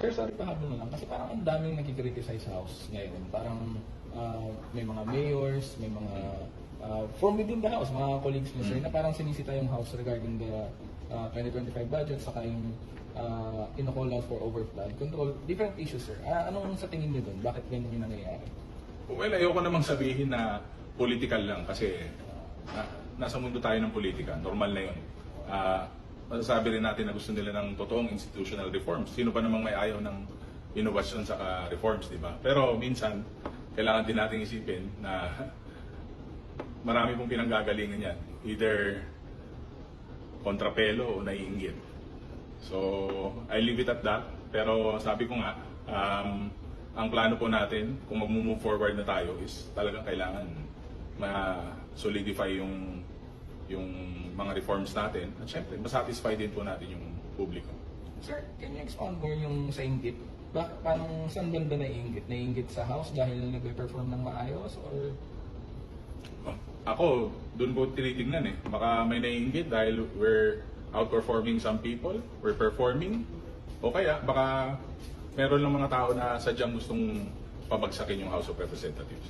Sir, sorry pa habol na lang kasi parang ang daming nagki-criticize sa House ngayon. Parang may mga mayors, may mga from within the House, mga colleagues mo sir, na parang sinisita yung House regarding the 2025 budget saka yung ino-call out for overflood control. Different issues sir. Anong sa tingin niyo doon? Bakit ganyan yung nangyayari? Well, ayoko namang sabihin na political lang kasi nasa mundo tayo ng politika. Normal na yun. Masasabi rin natin na gusto nila ng totoong institutional reforms. Sino pa namang may ayaw ng innovation sa reforms, di ba? Pero minsan, kailangan din natin isipin na marami pong pinanggagalingan yan. Either kontrapelo o naiinggit. So, I leave it at that. Pero sabi ko nga, ang plano po natin, kung mag-move forward na tayo, is talagang kailangan ma-solidify yung mga reforms natin. At syempre, masatisfy din po natin yung publiko. Sir, can you expound more yung sa inggit? Parang saan banda naiinggit? Naiinggit sa House dahil nagpe-perform ng maayos? Or Ako, doon ko tinitingnan eh. Baka may naiinggit dahil we're outperforming some people, we're performing, o kaya baka meron lang mga tao na sadyang gustong pabagsakin yung House of Representatives.